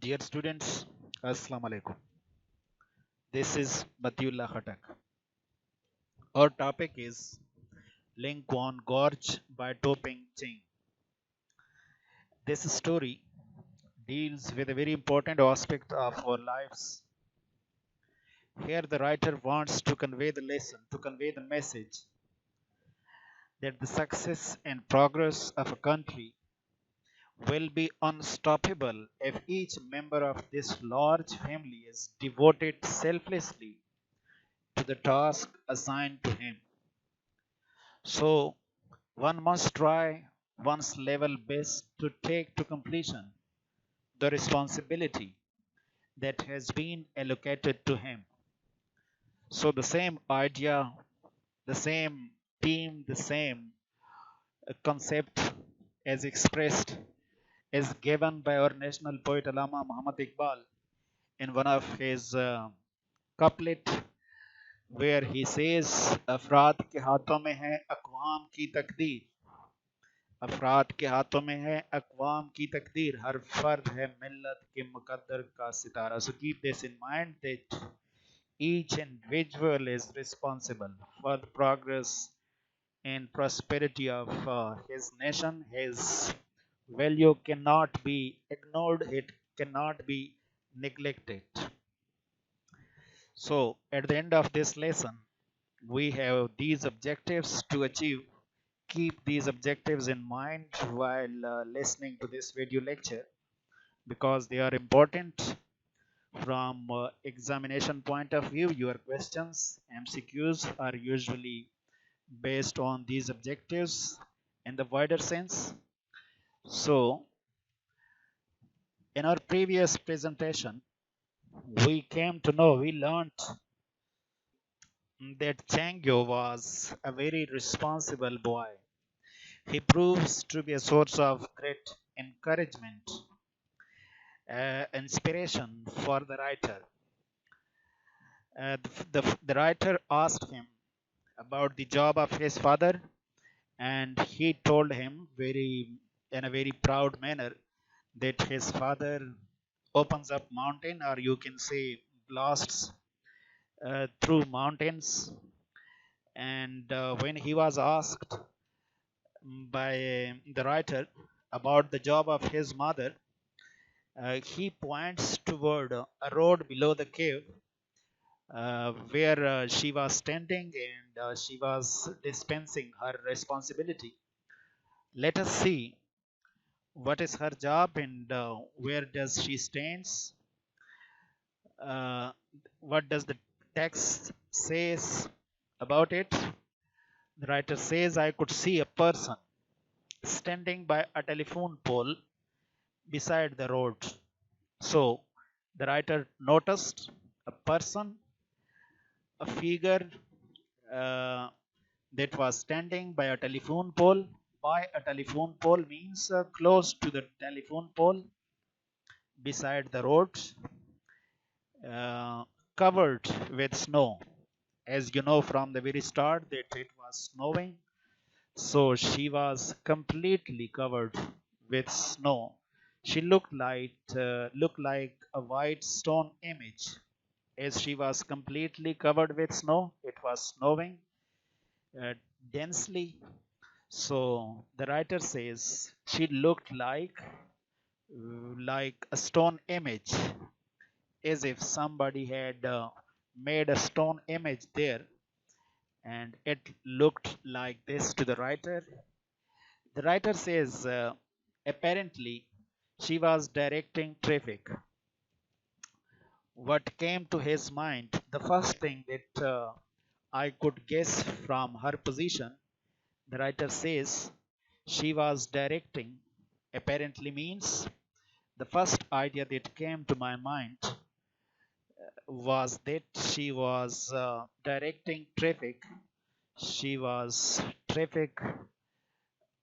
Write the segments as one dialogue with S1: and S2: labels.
S1: Dear students, Assalamu alaikum. This is Matiullah Khatak. Our topic is Lincoln Gorge by Topeng Ching. This story deals with a very important aspect of our lives. Here, the writer wants to convey the lesson, to convey the message that the success and progress of a country will be unstoppable if each member of this large family is devoted selflessly to the task assigned to him. So, one must try one's level best to take to completion the responsibility that has been allocated to him. So, the same idea, the same theme, the same concept as expressed is given by our national poet Allama Muhammad Iqbal in one of his couplet where he says अफराद के हाथों में है अक़वाम की तकदीर अफराद के हाथों में है अक़वाम की तकदीर हर फर्द है मिल्लत के मुकद्दर का सितारा. So keep this in mind that each individual is responsible for the progress and prosperity of his nation. His value cannot be ignored, it cannot be neglected. So at the end of this lesson, we have these objectives to achieve. Keep these objectives in mind while listening to this video lecture because they are important from examination point of view. Your questions, MCQs, are usually based on these objectives in the wider sense. So in our previous presentation, we learned that Changyo was a very responsible boy. He proves to be a source of great encouragement, inspiration for the writer. The writer asked him about the job of his father, and he told him in a very proud manner that his father opens up mountain, or you can say blasts through mountains. And when he was asked by the writer about the job of his mother, he points toward a road below the cave where she was standing and she was dispensing her responsibility. Let us see what is her job and where does she stands. Uh, what does the text says about it? The writer says, I could see a person standing by a telephone pole beside the road. So the writer noticed a person, a figure uh, that was standing by a telephone pole. By a telephone pole means close to the telephone pole beside the road, uh, covered with snow. As you know from the very start that it was snowing, so she was completely covered with snow. She looked like a white stone image. As she was completely covered with snow, it was snowing uh, densely. So the writer says she looked like a stone image, as if somebody had made a stone image there, and it looked like this to the writer. The writer says apparently she was directing traffic. What came to his mind, the first thing that I could guess from her position, the writer says she was directing, apparently means the first idea that came to my mind was that she was directing traffic. She was traffic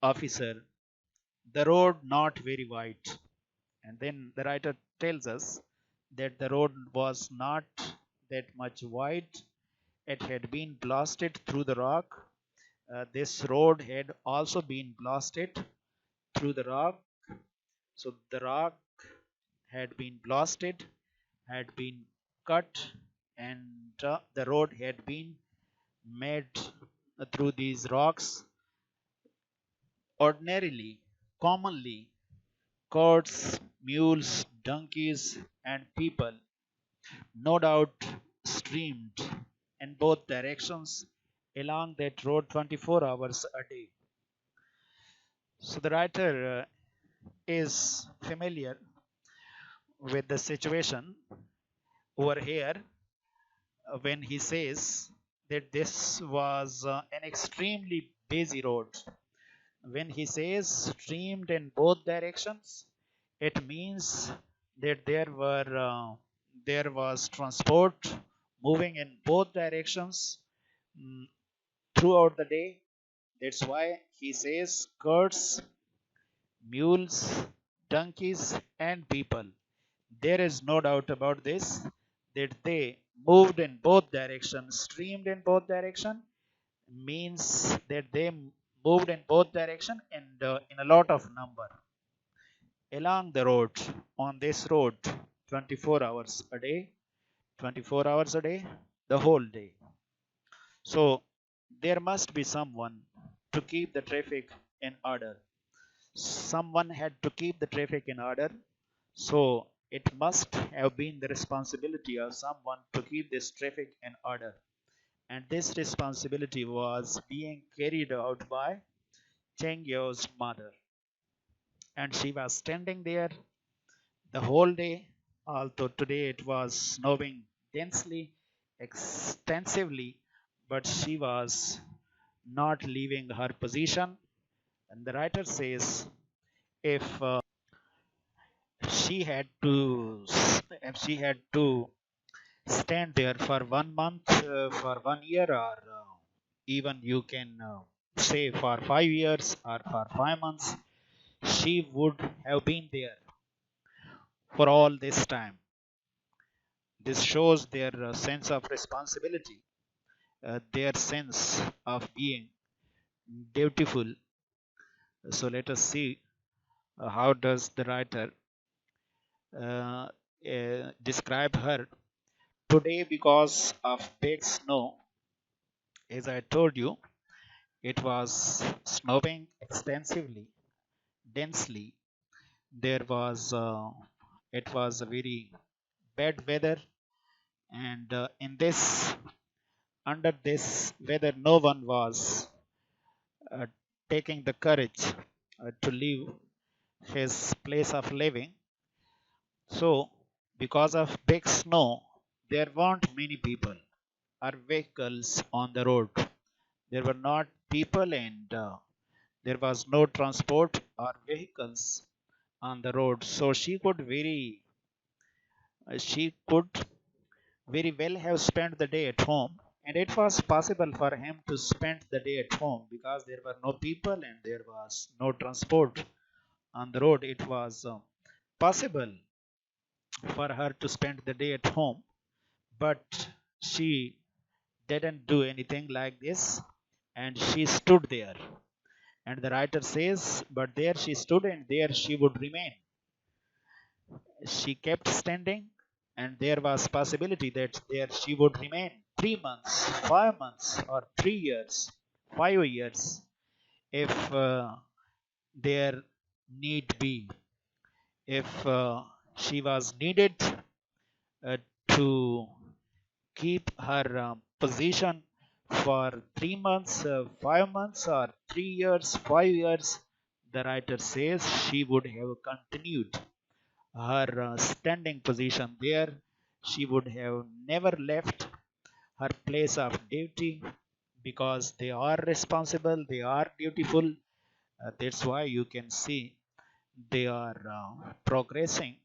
S1: officer. The road not very wide. And then the writer tells us that the road was not that much wide. It had been blasted through the rock. This road had also been blasted through the rock. So the rock had been blasted, had been cut, and the road had been made through these rocks. Ordinarily, commonly, carts, mules, donkeys, and people, no doubt, streamed in both directions along that road 24 hours a day. So the writer is familiar with the situation over here when he says that this was an extremely busy road. When he says streamed in both directions, it means that there was transport moving in both directions mm, throughout the day. That's why he says carts, mules, donkeys, and people. There is no doubt about this that they moved in both directions, streamed in both directions means that they moved in both direction and in a lot of number along the road on this road 24 hours a day, 24 hours a day, the whole day. So there must be someone to keep the traffic in order. Someone had to keep the traffic in order. So it must have been the responsibility of someone to keep this traffic in order. And this responsibility was being carried out by Cheng Yo's mother. And she was standing there the whole day, although today it was snowing densely, extensively, but she was not leaving her position. And the writer says if she had to if she had to stand there for 1 month, for 1 year, or even you can say for 5 years or for 5 months, she would have been there for all this time. This shows their sense of responsibility, their sense of being dutiful. So let us see how does the writer describe her today. Because of big snow, as I told you, it was snowing extensively, densely. There was it was a very bad weather, and in this under this weather, no one was uh, taking the courage to leave his place of living. So, because of big snow, there weren't many people or vehicles on the road. There were not people, and there was no transport or vehicles on the road. So she could very well have spent the day at home, and it was possible for him to spend the day at home because there were no people and there was no transport on the road. It was possible for her to spend the day at home, but she didn't do anything like this, and she stood there. And the writer says, but there she stood and there she would remain. She kept standing, and there was possibility that there she would remain 3 months, 5 months, or 3 years, 5 years, if there need be, if she was needed uh, to keep her position for 3 months, 5 months, or 3 years, 5 years. The writer says she would have continued her standing position there. She would have never left her place of duty because they are responsible, they are dutiful. That's why you can see they are progressing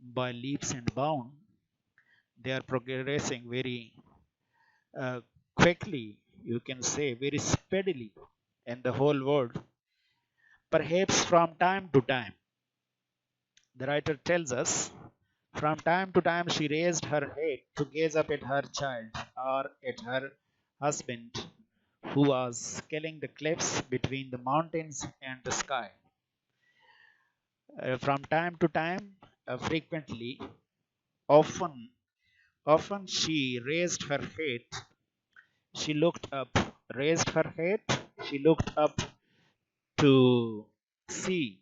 S1: by leaps and bounds. They are progressing very uh, quickly, you can say very speedily in the whole world. Perhaps from time to time, the writer tells us, from time to time she raised her head to gaze up at her child or at her husband, who was scaling the cliffs between the mountains and the sky. From time to time, frequently, often, often she raised her head. She looked up, raised her head. She looked up to see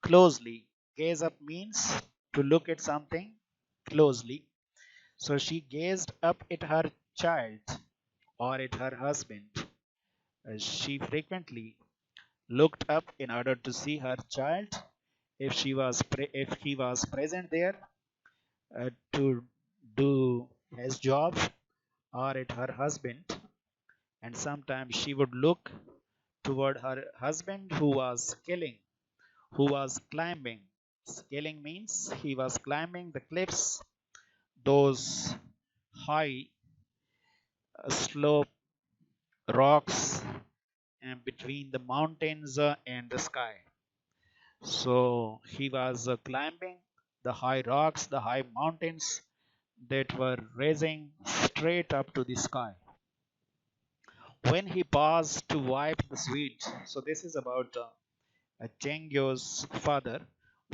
S1: closely. Gaze up means to look at something closely. So she gazed up at her child or at her husband. She frequently looked up in order to see her child if if he was present there to do his job, or at her husband. And sometimes she would look toward her husband who was scaling, who was climbing. Scaling means he was climbing the cliffs, those high slope rocks and between the mountains and the sky. So he was climbing the high rocks, the high mountains that were raising straight up to the sky. When he paused to wipe the sweat, so this is about Chengyo's father.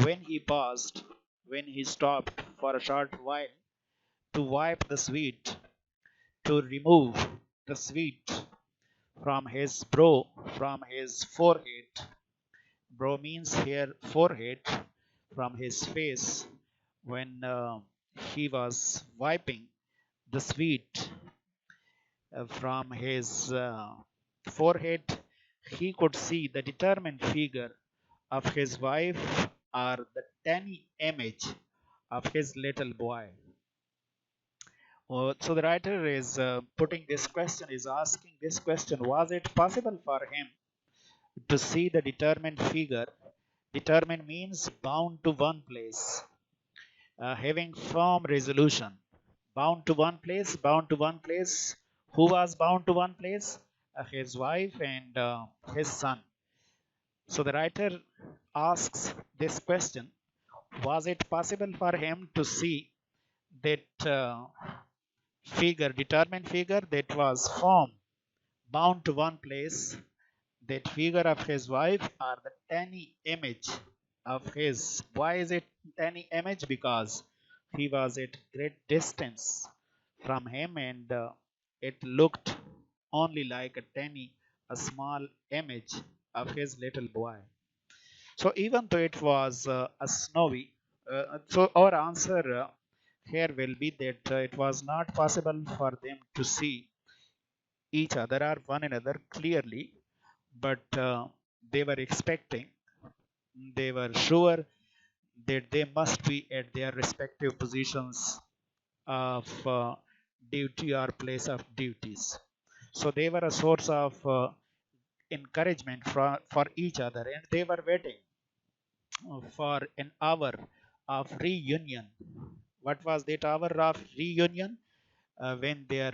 S1: When he paused, when he stopped for a short while to wipe the sweat, to remove the sweat from his brow, from his forehead. Brow means here forehead, from his face. When he was wiping the sweat from his forehead, he could see the determined figure of his wife or the tiny image of his little boy. So the writer is putting this question, is asking this question: was it possible for him to see the determined figure? Determined means bound to one place, having firm resolution. Bound to one place, bound to one place. Who was bound to one place? His wife and his son. So the writer asks this question: was it possible for him to see that figure, determined figure that was firm, bound to one place, that figure of his wife, or the tiny image of his? Why is it tiny image? Because he was at great distance from him, and it looked only like a tiny, a small image of his little boy. So even though it was a snowy, so our answer here will be that it was not possible for them to see each other or one another clearly, but they were expecting, they were sure that they must be at their respective positions of duty or place of duties. So they were a source of encouragement for each other, and they were waiting for an hour of reunion. What was that hour of reunion? When their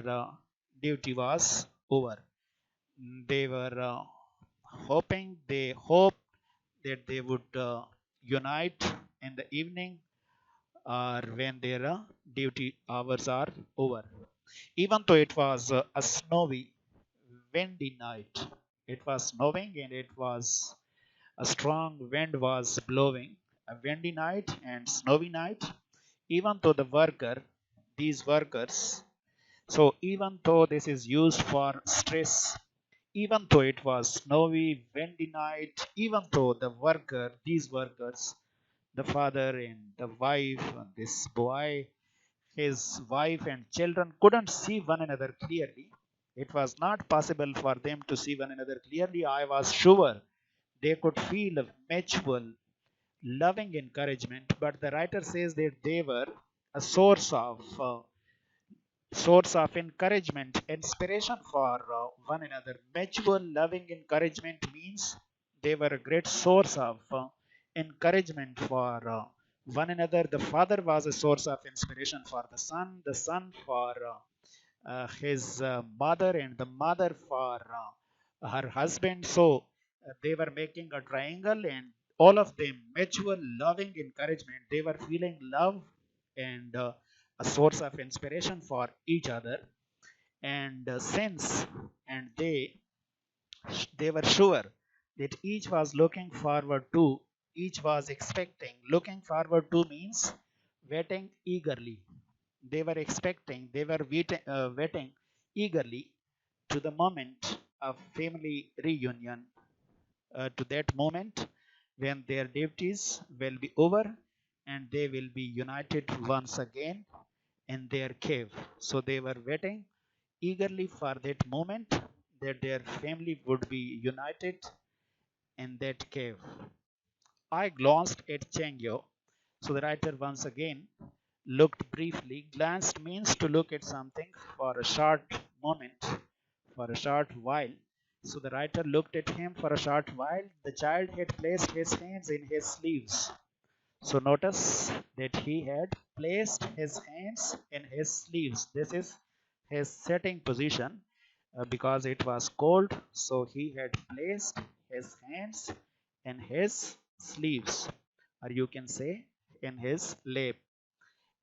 S1: duty was over. They were hoping, they hoped that they would unite in the evening or when their duty hours are over. Even though it was a snowy, windy night, it was snowing and it was a strong wind was blowing, a windy night and snowy night. Even though the worker, these workers, so even though this is used for stress, even though it was snowy, windy night, even though the worker, these workers, the father and the wife, and this boy, his wife and children couldn't see one another clearly. It was not possible for them to see one another clearly. I was sure they could feel a mutual loving encouragement, but the writer says that they were a source of encouragement, inspiration for one another. Mutual loving encouragement means they were a great source of encouragement for one another. The father was a source of inspiration for the son for his mother, and the mother for her husband. So they were making a triangle, and all of them mutual loving encouragement. They were feeling love and a source of inspiration for each other, and since and they were sure that each was looking forward to Each was expecting. Looking forward to means waiting eagerly. They were expecting, they were waiting eagerly to the moment of family reunion, to that moment when their duties will be over and they will be united once again in their cave. So they were waiting eagerly for that moment that their family would be united in that cave. I glanced at Chengyo. So the writer once again looked briefly. Glanced means to look at something for a short moment, for a short while. So the writer looked at him for a short while. The child had placed his hands in his sleeves. So notice that he had placed his hands in his sleeves. This is his sitting position because it was cold. So he had placed his hands in his sleeves, or you can say in his lap,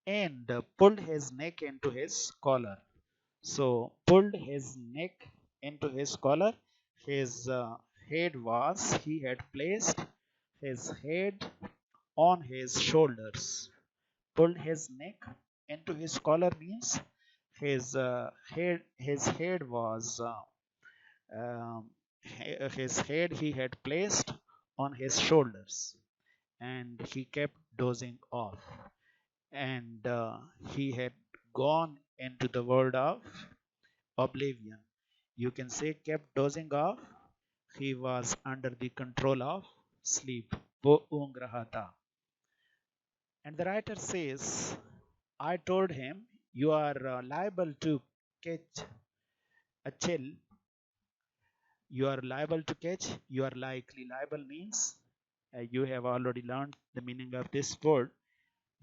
S1: and pulled his neck into his collar. So pulled his neck into his collar. His head was, he had placed his head on his shoulders. Pulled his neck into his collar means his head was his head he had placed on his shoulders, and he kept dozing off, and he had gone into the world of oblivion. You can say kept dozing off. He was under the control of sleep. वो ऊँग रहा था. And the writer says, I told him, you are liable to catch a chill. You are liable to catch. You are likely. Liable means you have already learned the meaning of this word.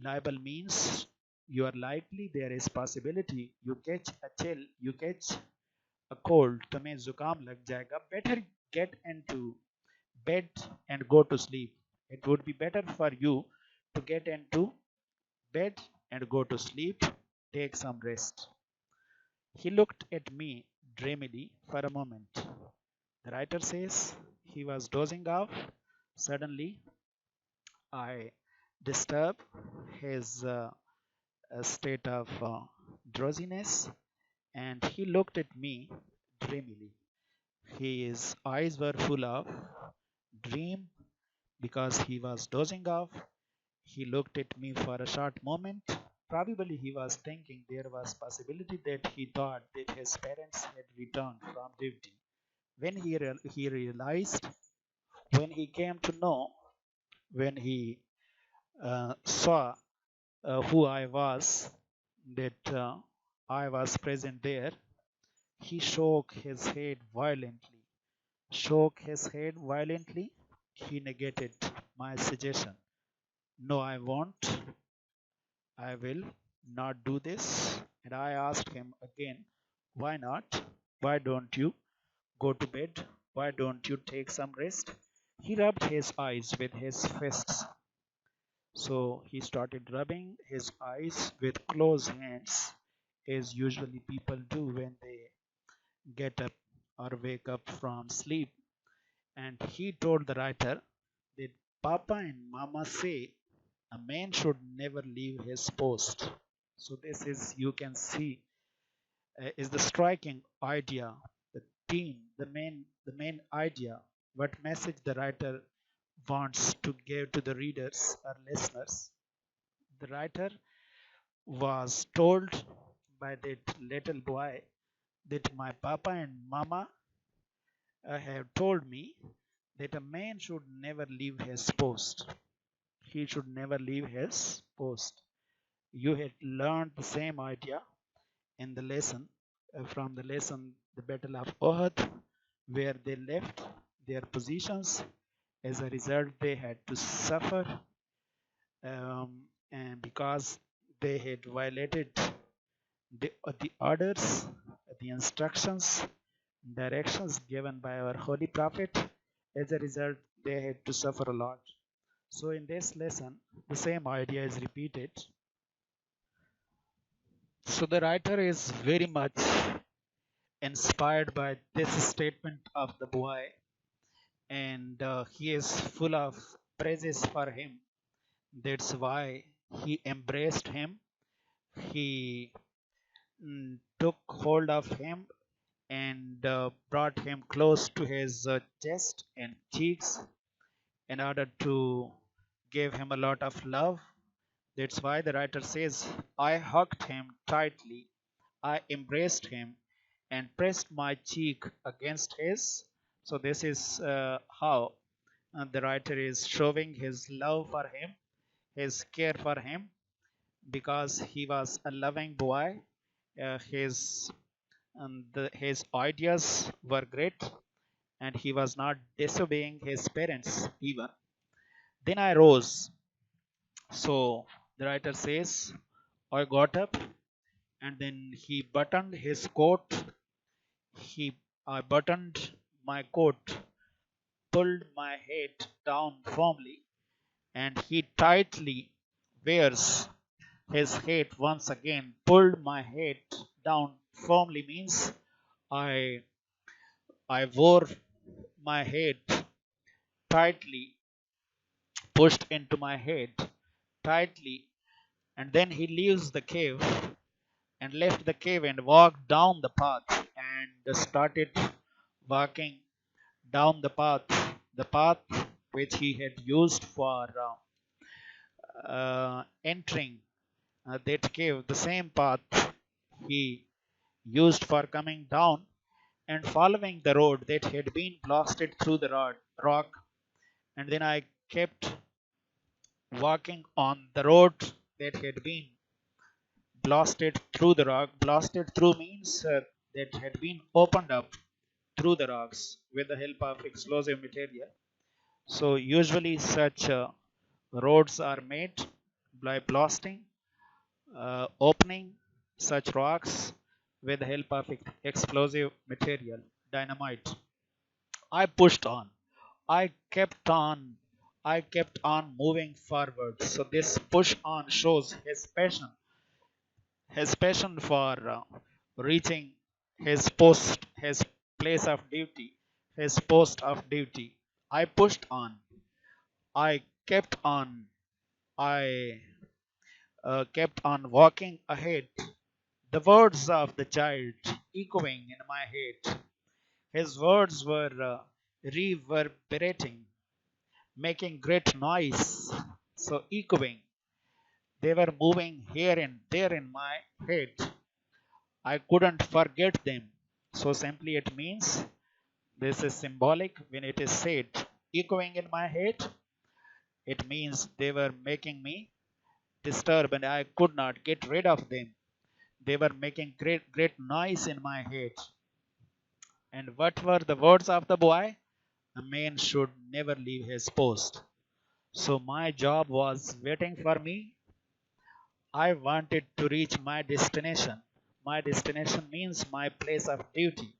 S1: Liable means you are likely. There is possibility. You catch a chill. You catch a cold. तुम्हें जुकाम लग जाएगा. Better get into bed and go to sleep. It would be better for you to get into bed and go to sleep. Take some rest. He looked at me dreamily for a moment. The writer says he was dozing off. Suddenly, I disturbed his state of drowsiness, and he looked at me dreamily. His eyes were full of dream because he was dozing off. He looked at me for a short moment. Probably he was thinking there was possibility that he thought that his parents had returned from duty. When he realized, when he came to know, when he saw who I was, that I was present there, he shook his head violently. Shook his head violently. He negated my suggestion. No, I won't. I will not do this. And I asked him again, why not? Why don't you go to bed? Why don't you take some rest? He rubbed his eyes with his fists. So he started rubbing his eyes with closed hands, as usually people do when they get up or wake up from sleep. And he told the writer that Papa and Mama say a man should never leave his post. So this is, you can see, is the striking idea, the theme, the main idea, what message the writer wants to give to the readers or listeners. The writer was told by that little boy that my papa and mama have told me that a man should never leave his post. He should never leave his post. You had learned the same idea in the lesson, from the lesson, the Battle of Ohud, where they left their positions. As a result, they had to suffer, and because they had violated the orders, the instructions, directions given by our Holy Prophet. As a result, they had to suffer a lot. So, in this lesson, the same idea is repeated. So, the writer is very much inspired by this statement of the boy, and he is full of praises for him. That's why he embraced him. He took hold of him and brought him close to his chest and cheeks in order to give him a lot of love. That's why the writer says, I hugged him tightly, I embraced him and pressed my cheek against his. So, this is how the writer is showing his love for him, his care for him, because he was a loving boy. His ideas were great, and he was not disobeying his parents even. Then I rose. So the writer says, I got up and then he buttoned his coat. I buttoned my coat, pulled my head down firmly, and he tightly wears his head once again. Pulled my head down firmly means I I wore my head tightly, pushed into my head tightly, and then he leaves the cave and left the cave and walked down the path and started walking down the path which he had used for entering that cave, the same path he used for coming down and following the road that had been blasted through the rock. And then I kept walking on the road that had been blasted through the rock. Blasted through means that had been opened up through the rocks with the help of explosive material. So usually such roads are made by blasting, opening such rocks with the help of explosive material, dynamite. I pushed on. I kept on. I kept on moving forward. So this push on shows his passion for reaching his place of duty, his post of duty. I pushed on. I kept on. I kept on walking ahead. The words of the child echoing in my head. His words were reverberating, making great noise. So echoing. They were moving here and there in my head. I couldn't forget them. So simply it means this is symbolic when it is said echoing in my head. It means they were making me disturbed and I could not get rid of them. They were making great noise in my head. And what were the words of the boy? A man should never leave his post. So my job was waiting for me. I wanted to reach my destination. My destination means my place of duty.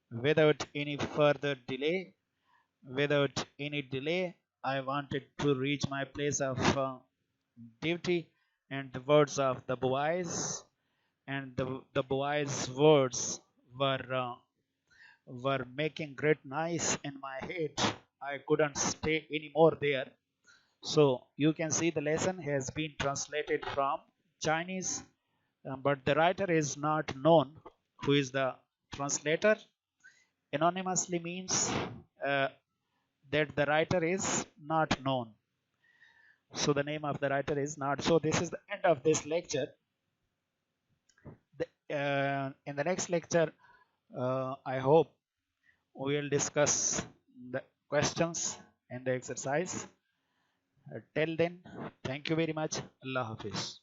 S1: Without any further delay, without any delay, I wanted to reach my place of duty. And the words of the boys and the boys' words were making great noise in my head. I couldn't stay anymore there. So you can see the lesson has been translated from Chinese, but the writer is not known. Who is the translator? Anonymously means uh, that the writer is not known. So the name of the writer is not. So this is the end of this lecture. In the next lecture, I hope we will discuss the questions and the exercise. Till then, thank you very much. Allah Hafiz.